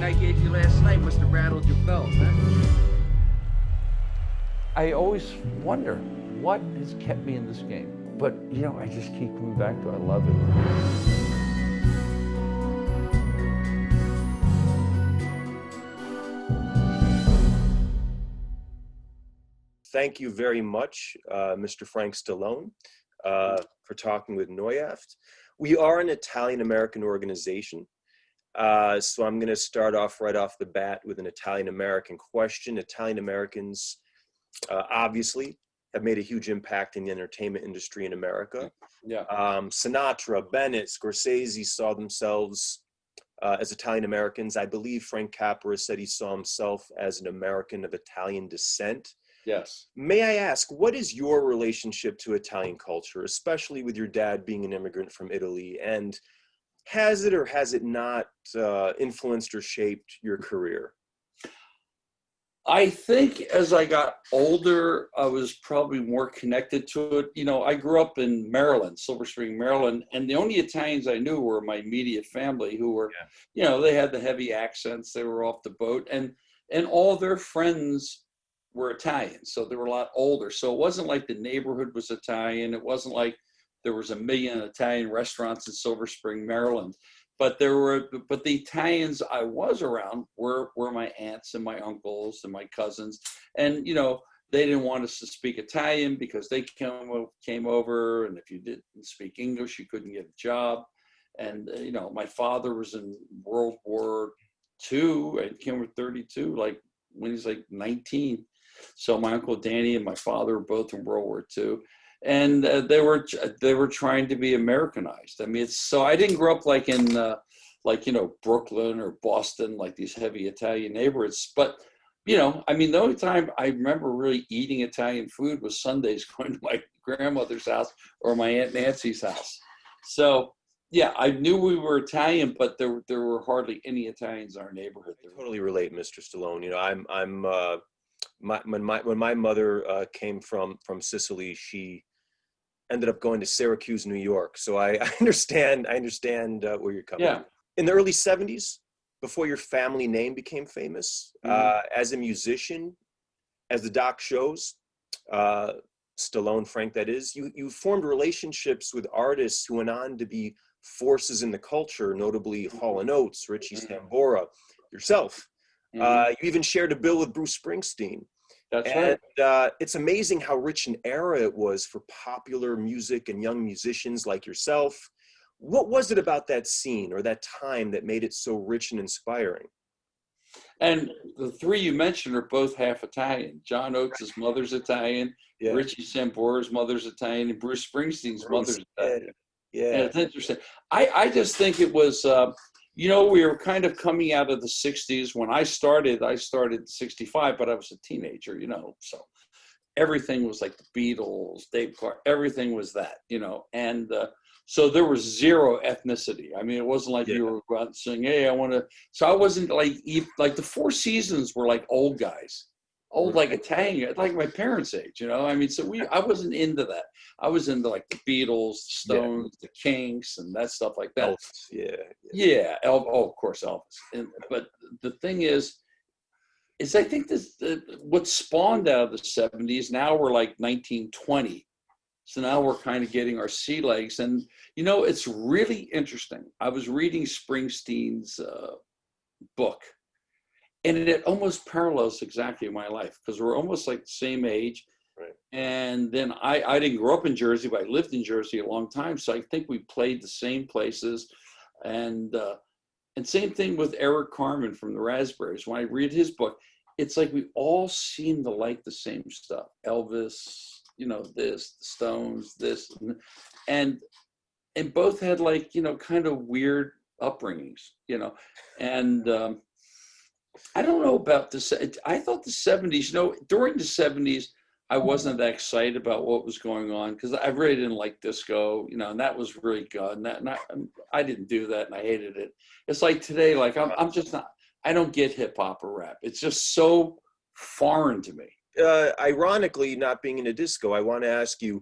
beating I gave you last night must have rattled your bells, huh? I always wonder what has kept me in this game. But, you know, I just keep coming back to it. I love it. Thank you very much, Mr. Frank Stallone, for talking with NOIAFT. We are an Italian-American organization, so I'm going to start off right off the bat with an Italian-American question. Italian-Americans, obviously, have made a huge impact in the entertainment industry in America. Yeah. Sinatra, Bennett, Scorsese saw themselves as Italian-Americans. I believe Frank Capra said he saw himself as an American of Italian descent. Yes. May I ask, what is your relationship to Italian culture, especially with your dad being an immigrant from Italy? And has it or has it not influenced or shaped your career? I think as I got older, I was probably more connected to it. You know, I grew up in Maryland, Silver Spring, Maryland, and the only Italians I knew were my immediate family who were, you know, they had the heavy accents, they were off the boat, and all their friends were Italian, so they were a lot older. So it wasn't like the neighborhood was Italian. It wasn't like there was a million Italian restaurants in Silver Spring, Maryland. But the Italians I was around were my aunts and my uncles and my cousins. And, you know, they didn't want us to speak Italian because they came over, and if you didn't speak English, you couldn't get a job. And, you know, my father was in World War II and came over 32, like when he's like 19. So my Uncle Danny and my father were both in World War II, and they were trying to be Americanized. I mean, so I didn't grow up like in like, you know, Brooklyn or Boston, like these heavy Italian neighborhoods. But, you know, I mean, the only time I remember really eating Italian food was Sundays going to my grandmother's house or my Aunt Nancy's house. So yeah, I knew we were Italian, but there were hardly any Italians in our neighborhood. I totally relate, Mr. Stallone. You know, when my mother came from Sicily, she ended up going to Syracuse, New York. So I understand where you're coming from. In the early 70s, before your family name became famous, as a musician, as the doc shows, Stallone, Frank, that is, you formed relationships with artists who went on to be forces in the culture, notably Hall & Oates, Richie Sambora, yourself. You even shared a bill with Bruce Springsteen. That's right. It's amazing how rich an era it was for popular music and young musicians like yourself. What was it about that scene or that time that made it so rich and inspiring? And the three you mentioned are both half Italian. John Oates' mother's Italian, Richie Sambora's mother's Italian, and Bruce Springsteen's mother's Italian. Yeah, it's interesting. I just think it was, you know, we were kind of coming out of the 60s. When I started in 65, but I was a teenager, you know, so everything was like the Beatles, Dave Clark, everything was that, you know, and so there was zero ethnicity. I mean, it wasn't like you were out and saying, hey, I want to, so I wasn't like the Four Seasons were like old guys. Old, like Italian, like my parents' age, you know. I mean, so I wasn't into that. I was into like the Beatles, the Stones, the Kinks, and that stuff like that. Elvis, Oh, of course, Elvis. But the thing is I think this what spawned out of the 70s. Now we're like 1920, so now we're kind of getting our sea legs, and you know, it's really interesting. I was reading Springsteen's book. And it almost parallels exactly my life because we're almost like the same age. Right. And then I didn't grow up in Jersey, but I lived in Jersey a long time. So I think we played the same places. And same thing with Eric Carmen from the Raspberries. When I read his book, it's like we all seem to like the same stuff. Elvis, you know, this, the Stones, this. And both had like, you know, kind of weird upbringings, you know. And I don't know about this. I thought the 70s, you know, during the 70s, I wasn't that excited about what was going on because I really didn't like disco, you know, and that was really good. And I didn't do that, and I hated it. It's like today, like I'm just not, I don't get hip hop or rap. It's just so foreign to me. Ironically, not being in a disco, I want to ask you,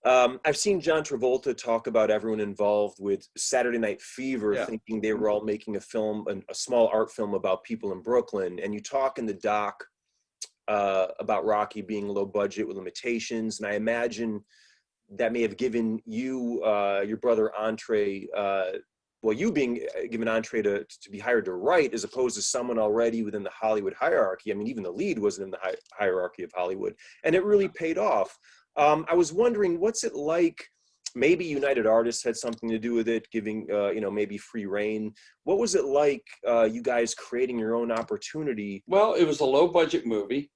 I've seen John Travolta talk about everyone involved with Saturday Night Fever, Yeah. thinking they were all making a film, a small art film about people in Brooklyn. And you talk in the doc about Rocky being low budget with limitations. And I imagine that may have given you, your brother entree, well, you being given entree to be hired to write, as opposed to someone already within the Hollywood hierarchy. I mean, even the lead wasn't in the hierarchy of Hollywood, and it really paid off. I was wondering, what's it like? Maybe United Artists had something to do with it, giving you know, maybe free reign. What was it like, you guys creating your own opportunity? Well, it was a low budget movie.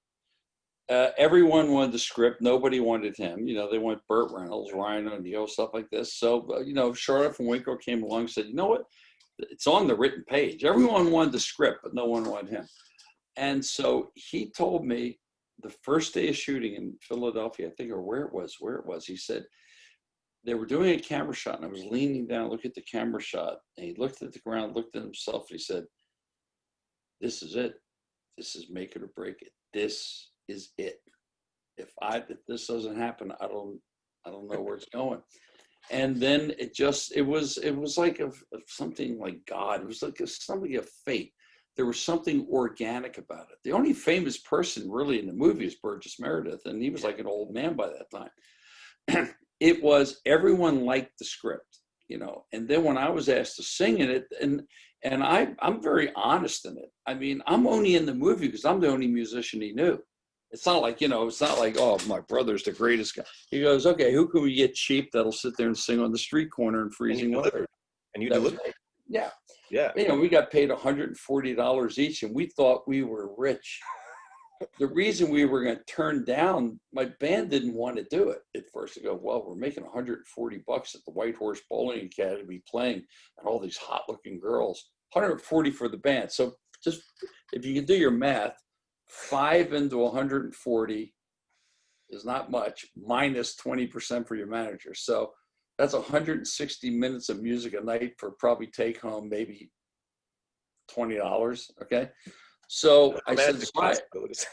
Everyone wanted the script. Nobody wanted him. You know, they wanted Burt Reynolds, Ryan O'Neal, stuff like this. So, you know, Charlotte from Waco came along and said, you know what? It's on the written page. Everyone wanted the script, but no one wanted him. And so he told me the first day of shooting in Philadelphia, I think, or where it was, he said, they were doing a camera shot and I was leaning down, look at the camera shot. And he looked at the ground, looked at himself, and he said, this is it. This is make it or break it. This is it. If this doesn't happen, I don't know where it's going. And then it was like something like God. It was like something of fate. There was something organic about it. The only famous person really in the movie is Burgess Meredith, and he was like an old man by that time. It was, everyone liked the script, you know. And then when I was asked to sing in it, and I'm very honest in it. I mean, I'm only in the movie because I'm the only musician he knew. It's not like, you know, it's not like, oh, my brother's the greatest guy. He goes, okay, who can we get cheap that'll sit there and sing on the street corner in freezing weather? And you delivered. Yeah. Yeah. You know, we got paid $140 each, and we thought we were rich. The reason we were going to turn down, my band didn't want to do it at first. They go, well, we're making $140 at the White Horse Bowling Academy playing, and all these hot-looking girls. $140 for the band. So just, if you can do your math, 5 into 140 is not much, minus 20% for your manager. So that's 160 minutes of music a night for probably take home maybe $20. Okay. So I said, Sly,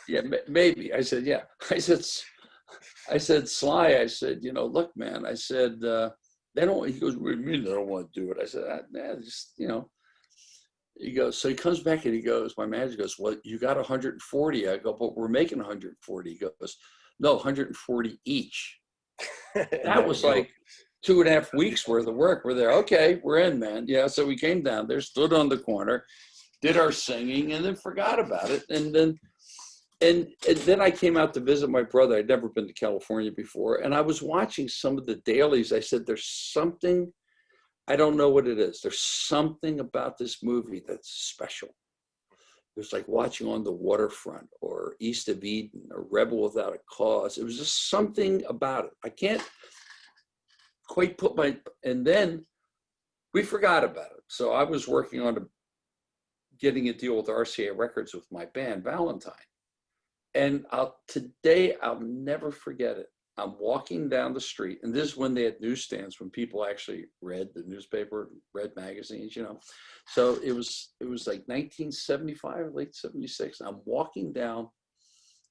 yeah, maybe. I said, yeah. I said, Sly, I said, you know, look, man, I said, they don't, he goes, what do you mean they don't want to do it? I said, just, you know. He goes, so he comes back and he goes, my manager goes, well, you got 140. I go, but we're making 140. He goes, no, 140 each. That was like 2.5 weeks worth of work. We're there. Okay, we're in, man. Yeah. So we came down there, stood on the corner, did our singing, and then forgot about it. And then I came out to visit my brother. I'd never been to California before. And I was watching some of the dailies. I said, there's something, I don't know what it is. There's something about this movie that's special. It was like watching On the Waterfront or East of Eden or Rebel Without a Cause. It was just something about it. I can't quite put and then we forgot about it. So I was working on getting a deal with RCA Records with my band, Valentine. And today, I'll never forget it. I'm walking down the street, and this is when they had newsstands, when people actually read the newspaper, read magazines, you know. So it was like 1975, late 76. I'm walking down,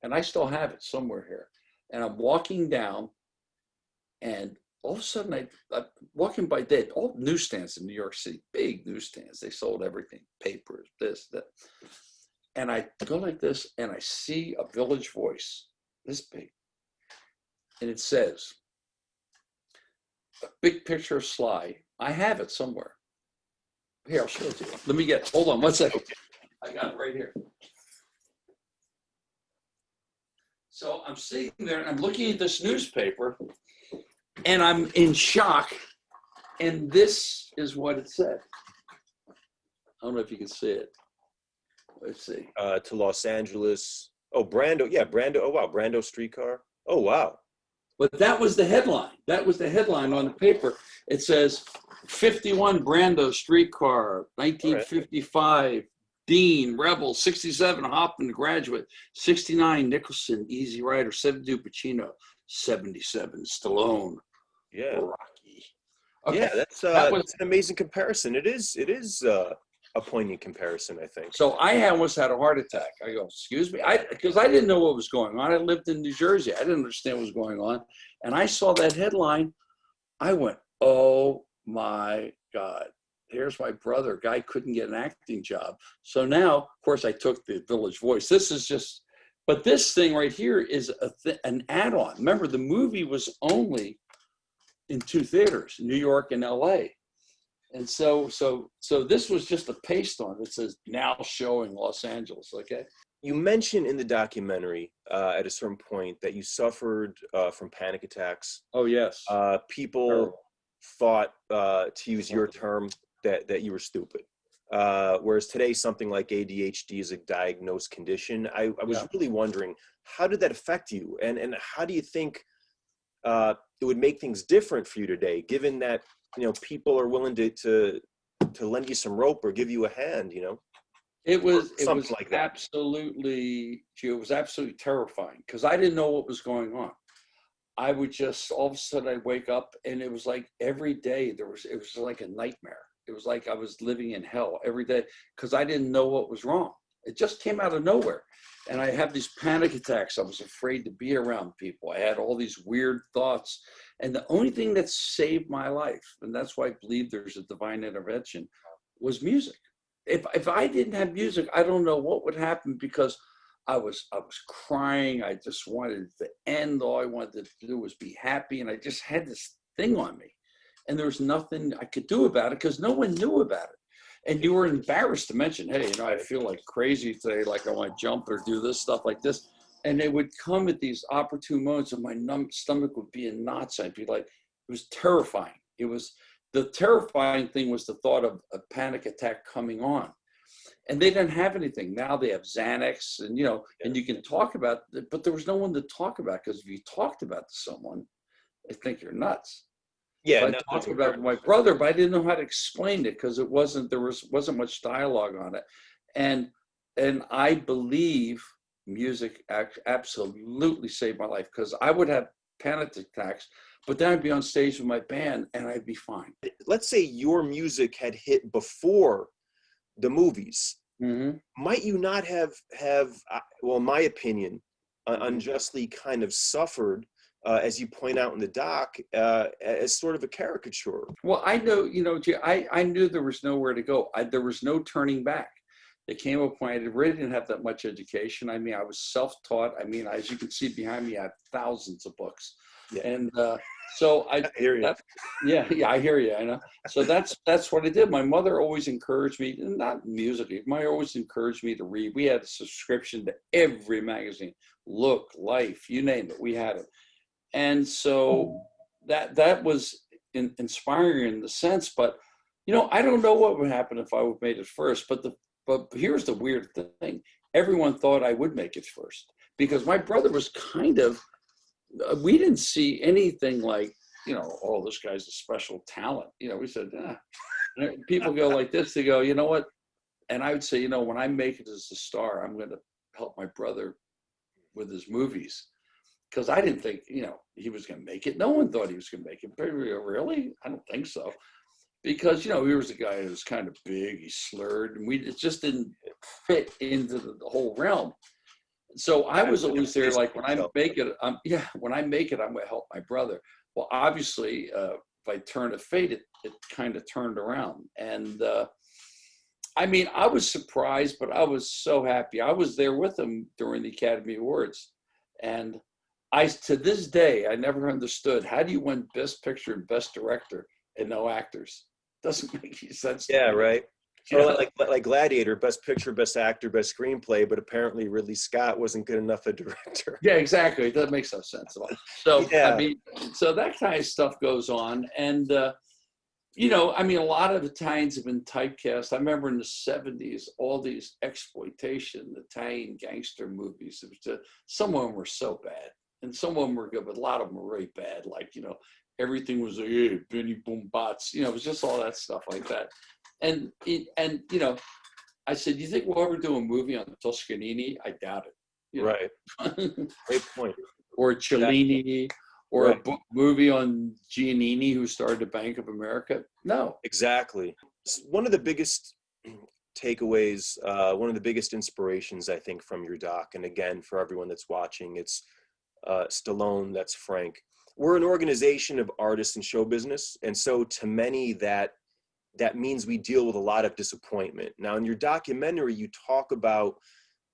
and I still have it somewhere here. And I'm walking down, and all of a sudden, I'm walking by all newsstands in New York City, big newsstands. They sold everything, papers, this, that. And I go like this, and I see a Village Voice, this big. And it says, a big picture of Sly. I have it somewhere. Here, I'll show it to you. Let me hold on 1 second. I got it right here. So I'm sitting there and I'm looking at this newspaper and I'm in shock. And this is what it said. I don't know if you can see it. Let's see. To Los Angeles. Oh, Brando. Yeah, Brando. Oh, wow. Brando streetcar. Oh, wow. But that was the headline. That was the headline on the paper. It says 51 Brando streetcar, 1955, right. Dean, Rebel, 67 Hoffman, Graduate, 69 Nicholson, Easy Rider, 72 Pacino, 77 Stallone, yeah, Rocky. Okay. Yeah, that's an amazing comparison. It is a poignant comparison, I think. So I almost had a heart attack. I go, excuse me? Because I didn't know what was going on. I lived in New Jersey. I didn't understand what was going on. And I saw that headline. I went, oh my God, here's my brother. Guy couldn't get an acting job. So now, of course, I took the Village Voice. This is just, but this thing right here is an add-on. Remember, the movie was only in 2 theaters, New York and LA. And so this was just a paste on it. It says now showing Los Angeles. Okay. You mentioned in the documentary at a certain point that you suffered from panic attacks. Oh yes. People thought, to use your term, that you were stupid. Whereas today, something like ADHD is a diagnosed condition. I was really wondering, how did that affect you, and how do you think it would make things different for you today, given that people are willing to lend you some rope or give you a hand, It was like that. absolutely terrifying because I didn't know what was going on. I would just, all of a sudden I'd wake up and it was like every day it was like a nightmare. It was like I was living in hell every day because I didn't know what was wrong. It just came out of nowhere. And I have these panic attacks. I was afraid to be around people. I had all these weird thoughts. And the only thing that saved my life, and that's why I believe there's a divine intervention, was music. If I didn't have music, I don't know what would happen because I was crying. I just wanted it to end. All I wanted to do was be happy. And I just had this thing on me. And there was nothing I could do about it because no one knew about it. And you were embarrassed to mention, hey, I feel like crazy today, like I want to jump or do this stuff like this. And they would come at these opportune moments and my stomach would be in knots. I'd be like, it was terrifying. The terrifying thing was the thought of a panic attack coming on. And they didn't have anything. Now they have Xanax and, and you can talk about it, but there was no one to talk about because if you talked about it to someone, they think you're nuts. Yeah, I talked about my brother, but I didn't know how to explain it because there wasn't much dialogue on it. And I believe music absolutely saved my life because I would have panic attacks, but then I'd be on stage with my band and I'd be fine. Let's say your music had hit before the movies. Mm-hmm. Might you not have, well, in my opinion, unjustly kind of suffered, as you point out in the doc, as sort of a caricature? Well, I know, I knew there was nowhere to go. There was no turning back. It came a point, I really didn't have that much education. I mean, I was self-taught. I mean, as you can see behind me, I have thousands of books. Yeah. And so I hear you. I hear you. I know. So that's what I did. My mother always encouraged me, not musically, my mother always encouraged me to read. We had a subscription to every magazine, Look, Life, you name it, we had it. And so that was inspiring in the sense, but I don't know what would happen if I would have made it first. But here's the weird thing: everyone thought I would make it first because my brother was kind of. We didn't see anything like oh, this guy's a special talent. We said, people go like this. They go, you know what? And I would say, when I make it as a star, I'm going to help my brother with his movies. Because I didn't think, he was going to make it. No one thought he was going to make it. Really? I don't think so. Because, he was a guy who was kind of big. He slurred. And it just didn't fit into the whole realm. So I was always there, like, when I make it, I'm going to help my brother. Well, obviously, if I turn to fate, it kind of turned around. And, I mean, I was surprised, but I was so happy. I was there with him during the Academy Awards. And to this day, I never understood, how do you win Best Picture and Best Director and no actors? Doesn't make any sense. Yeah, right. Or like Gladiator, Best Picture, Best Actor, Best Screenplay, but apparently Ridley Scott wasn't good enough a director. Yeah, exactly. That makes no sense at all. So, yeah. I mean, so that kind of stuff goes on. And, I mean, a lot of Italians have been typecast. I remember in the 70s, all these exploitation Italian gangster movies. Some of them were so bad. And some of them were good, but a lot of them were really bad. Like, everything was like, hey, Benny Boom Bots. It was just all that stuff like that. And I said, you think we'll ever do a movie on Toscanini? I doubt it. Right. Great point. Or Cellini, or a movie on Giannini, who started the Bank of America. No. Exactly. One of the biggest takeaways, one of the biggest inspirations, I think, from your doc, and again, for everyone that's watching, it's Stallone, that's Frank. We're an organization of artists in show business, and so to many that means we deal with a lot of disappointment. Now, in your documentary, you talk about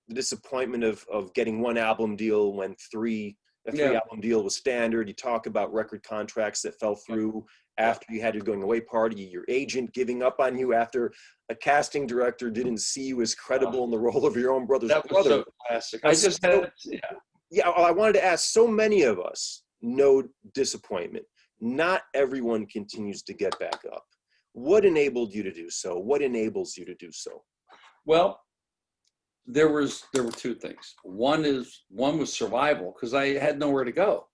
the disappointment of getting one album deal when a three album deal was standard. You talk about record contracts that fell through after you had your going away party, your agent giving up on you after a casting director didn't see you as credible in the role of your own brother's brother. That was so classic. I just had, I wanted to ask, so many of us know disappointment. Not everyone continues to get back up. What enabled you to do so? What enables you to do so? Well, there were two things. One was survival, because I had nowhere to go.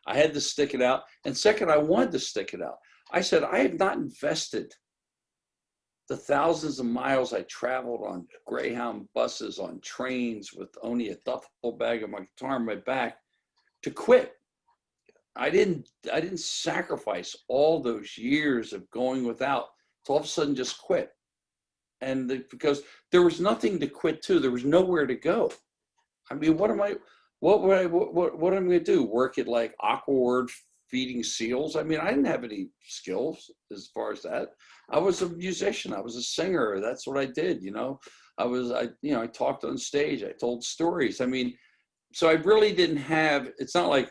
I had to stick it out. And second, I wanted to stick it out. I said, I have not invested the thousands of miles I traveled on Greyhound buses, on trains with only a duffel bag of my guitar on my back, to quit. I didn't sacrifice all those years of going without to all of a sudden just quit. And because there was nothing to quit to, there was nowhere to go. I mean, what am I going to do? Work at like Aquaward feeding seals? I mean, I didn't have any skills as far as that. I was a musician. I was a singer. That's what I did. I talked on stage. I told stories. I mean, so I really didn't have, it's not like,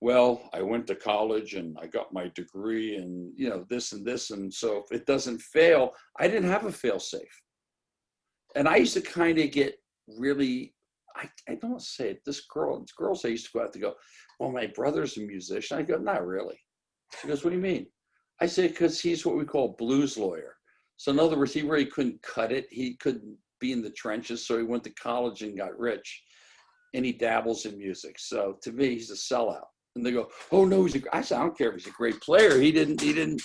well, I went to college and I got my degree and, this and this. And so if it doesn't fail, I didn't have a fail safe. And I used to kind of get really, I don't want to say it, girls I used to go out to go, well, my brother's a musician. I go, not really. She goes, what do you mean? I say, because he's what we call a blues lawyer. So in other words, he really couldn't cut it. He couldn't be in the trenches. So he went to college and got rich, and he dabbles in music. So to me, he's a sellout. And they go, oh no, I said, I don't care if he's a great player. He went to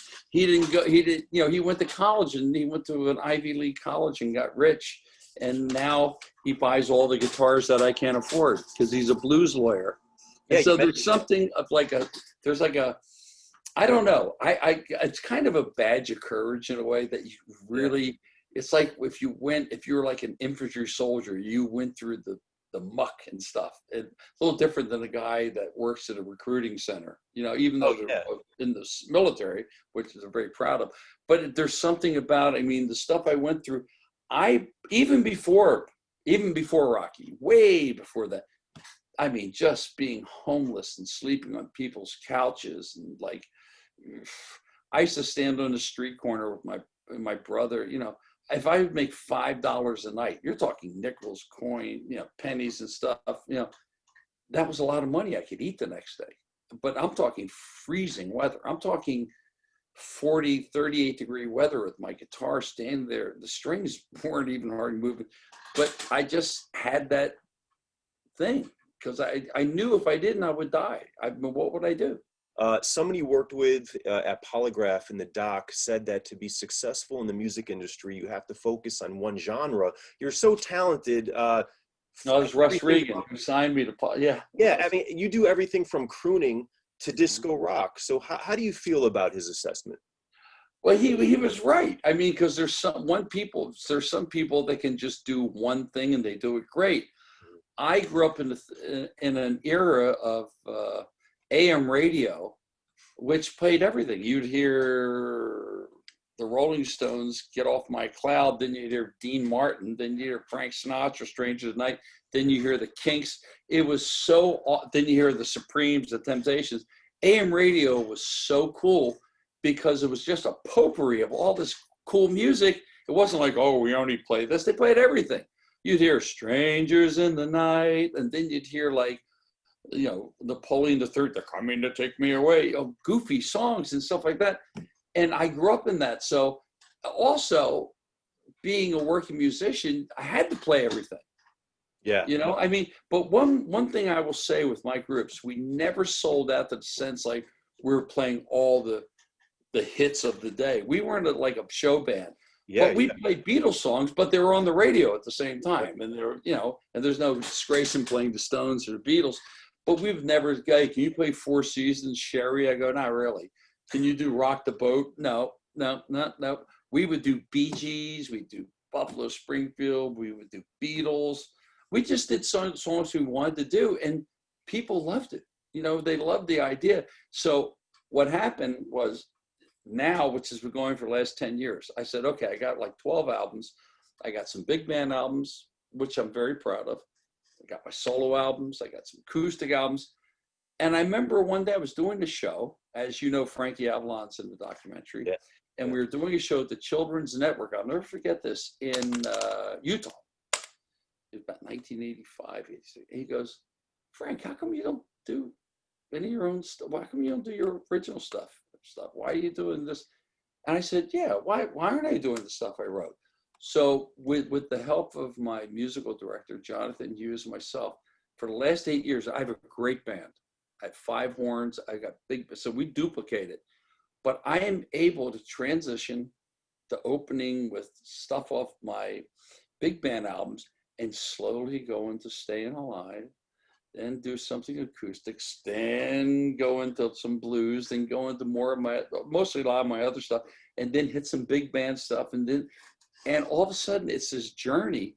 college, and he went to an Ivy League college and got rich. And now he buys all the guitars that I can't afford because he's a blues lawyer. And so there's something of I don't know. It's kind of a badge of courage in a way that you really, it's like if you were like an infantry soldier, you went through the muck and stuff. It's a little different than a guy that works at a recruiting center, even though they're in the military, which they're very proud of. But there's something about, the stuff I went through, even before Rocky, way before that, just being homeless and sleeping on people's couches, and like, I used to stand on the street corner with my brother, if I would make $5 a night, you're talking nickels, coin, pennies and stuff, that was a lot of money I could eat the next day. But I'm talking freezing weather. I'm talking 40, 38 degree weather with my guitar standing there. The strings weren't even hardly moving, but I just had that thing because I knew if I didn't, I would die. What would I do? Somebody you worked with at Polygraph in the doc said that to be successful in the music industry, you have to focus on one genre. You're so talented. No, it was Russ Regan who signed me to Yeah, you do everything from crooning to disco rock. So how do you feel about his assessment? Well, he was right. Because there's some people that can just do one thing and they do it great. I grew up in an era of AM radio, which played everything. You'd hear the Rolling Stones, Get Off My Cloud, then you'd hear Dean Martin, then you hear Frank Sinatra, Stranger Than Night, then you hear the Kinks. It was then you hear the Supremes, the Temptations. AM radio was so cool because it was just a potpourri of all this cool music. It wasn't like, oh, we only play this. They played everything. You'd hear Strangers in the Night, and then you'd hear like, Napoleon III, they're coming to take me away, goofy songs and stuff like that. And I grew up in that. So also being a working musician, I had to play everything. Yeah. But one thing I will say with my groups, we never sold out to the sense like we were playing all the hits of the day. We weren't like a show band. Yeah, but we played Beatles songs, but they were on the radio at the same time. And there, and there's no disgrace in playing the Stones or the Beatles. But we've never, can you play Four Seasons, Sherry? I go, not really. Can you do Rock the Boat? No. We would do Bee Gees, we'd do Buffalo Springfield. We would do Beatles. We just did songs we wanted to do, and people loved it. You know, they loved the idea. So what happened was now, which has been going for the last 10 years, I said, okay, I got like 12 albums. I got some big band albums, which I'm very proud of. I got my solo albums. I got some acoustic albums. And I remember one day I was doing the show, as you know, Frankie Avalon's in the documentary. Yeah. And we were doing a show at the Children's Network. I'll never forget this, in Utah. It was about 1985. He goes, Frank, how come you don't do any of your own stuff? Why come you don't do your original stuff? Why are you doing this? And I said, yeah, why aren't I doing the stuff I wrote? So with the help of my musical director, Jonathan Hughes, and myself, for the last 8 years, I have a great band. I have 5 horns. I got big, so we duplicate it. But I am able to transition the opening with stuff off my big band albums and slowly go into Staying Alive, then do something acoustics, then go into some blues, then go into more of my, mostly a lot of my other stuff, and then hit some big band stuff. And all of a sudden it's this journey.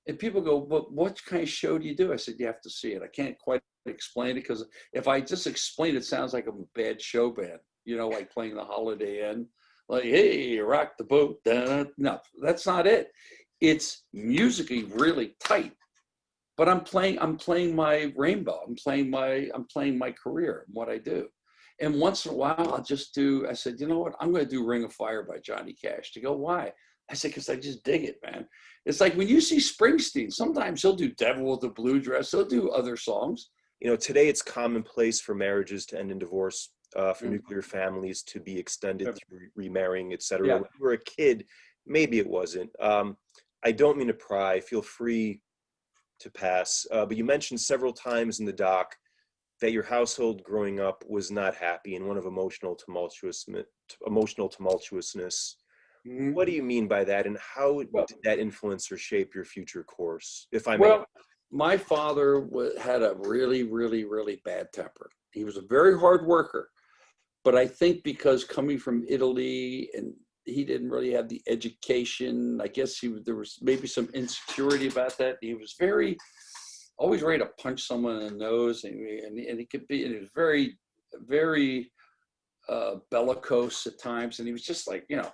And people go, but what kind of show do you do? I said, you have to see it. I can't quite explain it, because if I just explain it, it sounds like I'm a bad show band, you know, like playing the Holiday Inn, like, hey, rock the boat. No, that's not it. It's musically really tight, but I'm playing my rainbow. I'm playing my career and what I do. And once in a while, I'll just do, I said, you know what? I'm going to do Ring of Fire by Johnny Cash. To go, why? I said, because I just dig it, man. It's like when you see Springsteen, sometimes he'll do Devil with the Blue Dress. He'll do other songs. You know, today it's commonplace for marriages to end in divorce, for nuclear families to be extended through remarrying, et cetera. Yeah. When you were a kid, maybe it wasn't. I don't mean to pry. Feel free to pass. But you mentioned several times in the doc that your household growing up was not happy and one of emotional tumultuousness. Mm-hmm. What do you mean by that, and how did that influence or shape your future course, if I may? Well, my father had a really, really, really bad temper. He was a very hard worker, but I think because coming from Italy and he didn't really have the education, I guess there was maybe some insecurity about that. He was always ready to punch someone in the nose, and he was very, very bellicose at times. And he was just like, you know,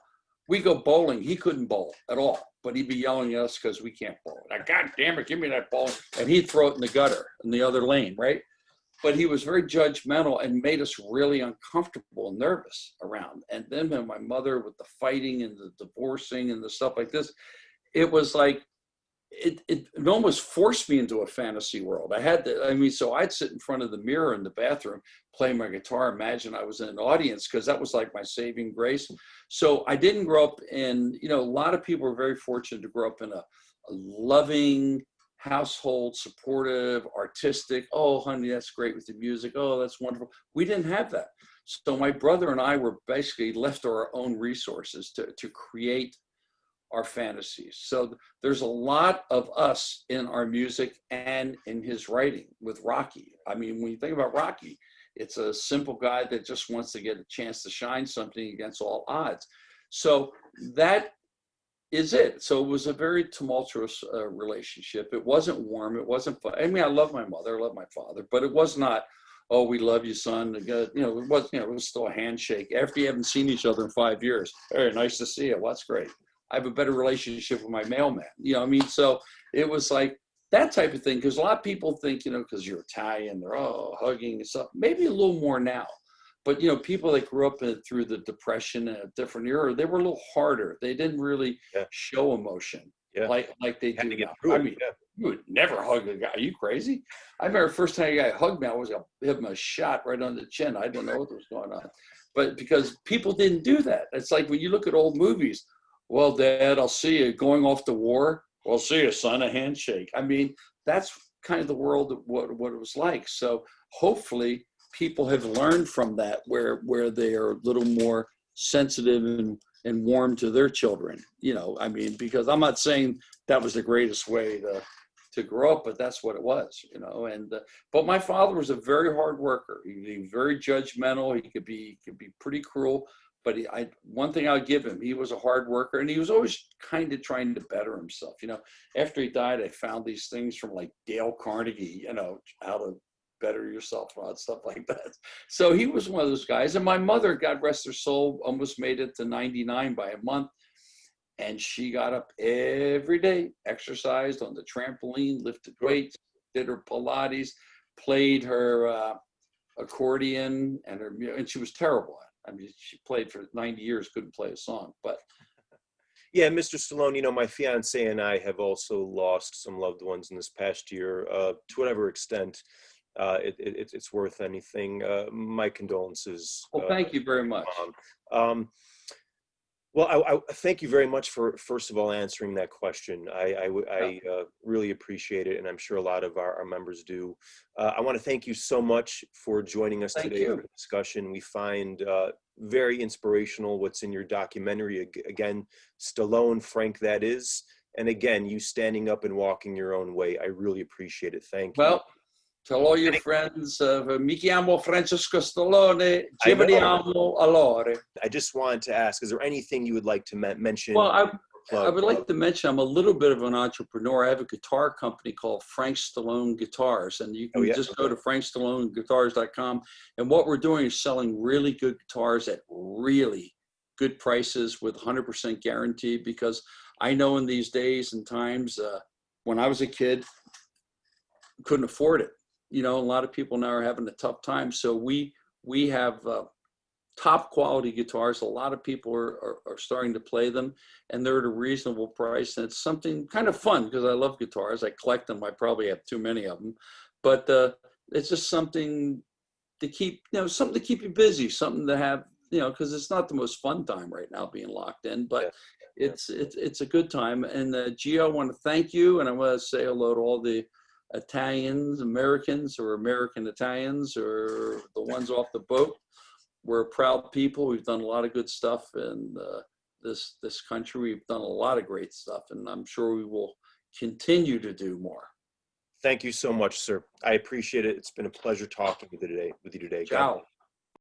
we go bowling, he couldn't bowl at all, but he'd be yelling at us because we can't bowl. Like, God damn it, give me that ball. And he'd throw it in the gutter in the other lane, right? But he was very judgmental and made us really uncomfortable and nervous around. And then when my mother, with the fighting and the divorcing and the stuff like this, it was like, it almost forced me into a fantasy world. So I'd sit in front of the mirror in the bathroom, play my guitar, imagine I was in an audience, because that was like my saving grace. So I didn't grow up in, you know, a lot of people are very fortunate to grow up in a loving household, supportive, artistic. Oh, honey, that's great with the music. Oh, that's wonderful. We didn't have that. So my brother and I were basically left to our own resources to create our fantasies. So there's a lot of us in our music and in his writing with Rocky. I mean, when you think about Rocky, it's a simple guy that just wants to get a chance to shine something against all odds. So that is it. So it was a very tumultuous relationship. It wasn't warm. It wasn't fun. I mean, I love my mother, I love my father, but it was not, oh, we love you, son. You know, it was still a handshake after you haven't seen each other in 5 years. Hey, nice to see you. Well, that's great. I have a better relationship with my mailman. You know what I mean? So it was like that type of thing, because a lot of people think, you know, because you're Italian, they're hugging and stuff. Maybe a little more now. But, you know, people that grew up through the Depression in a different era, they were a little harder. They didn't really show emotion like they do now. I mean, you would never hug a guy. Are you crazy? I remember the first time a guy hugged me, I was going to give him a shot right on the chin. I didn't know what was going on. But because people didn't do that. It's like when you look at old movies, well, Dad, I'll see you going off to war. Well, see you, son, a handshake. I mean, that's kind of the world of what it was like. So hopefully people have learned from that, where they are a little more sensitive and warm to their children. You know, I mean, because I'm not saying that was the greatest way to grow up, but that's what it was, you know. And but my father was a very hard worker. He was very judgmental. He could be pretty cruel. but one thing I'll give him, he was a hard worker, and he was always kind of trying to better himself. You know, after he died, I found these things from like Dale Carnegie, you know, how to better yourself and stuff like that. So he was one of those guys. And my mother, God rest her soul, almost made it to 99 by a month. And she got up every day, exercised on the trampoline, lifted weights, did her Pilates, played her accordion, and she was terrible at it. I mean, she played for 90 years, couldn't play a song, but. Yeah, Mr. Stallone, you know, my fiance and I have also lost some loved ones in this past year, to whatever extent it's worth anything. My condolences. Well, thank you very much. Well, I thank you very much for, first of all, answering that question. I really appreciate it, and I'm sure a lot of our members do. I want to thank you so much for joining us today for the discussion. We find very inspirational what's in your documentary. Again, Stallone, Frank, that is. And again, you standing up and walking your own way. I really appreciate it. Thank you. Well, tell all your friends, mi chiamo Francesco Stallone, ci vediamo allora. I just wanted to ask, is there anything you would like to mention? Well, I would like to mention I'm a little bit of an entrepreneur. I have a guitar company called Frank Stallone Guitars, and you can just go to frankstalloneguitars.com. And what we're doing is selling really good guitars at really good prices with 100% guarantee, because I know in these days and times, when I was a kid, couldn't afford it. You know, a lot of people now are having a tough time. So we have top quality guitars. A lot of people are starting to play them, and they're at a reasonable price. And it's something kind of fun, because I love guitars. I collect them. I probably have too many of them, but it's just something to keep, you know, something to keep you busy, something to have, you know, because it's not the most fun time right now being locked in, but it's a good time. And Gio, I want to thank you, and I want to say hello to all the Italians, Americans, or American Italians, or the ones off the boat. We're a proud people. We've done a lot of good stuff in this country. We've done a lot of great stuff, and I'm sure we will continue to do more. Thank you so much, sir. I appreciate it. It's been a pleasure talking with you today. Ciao.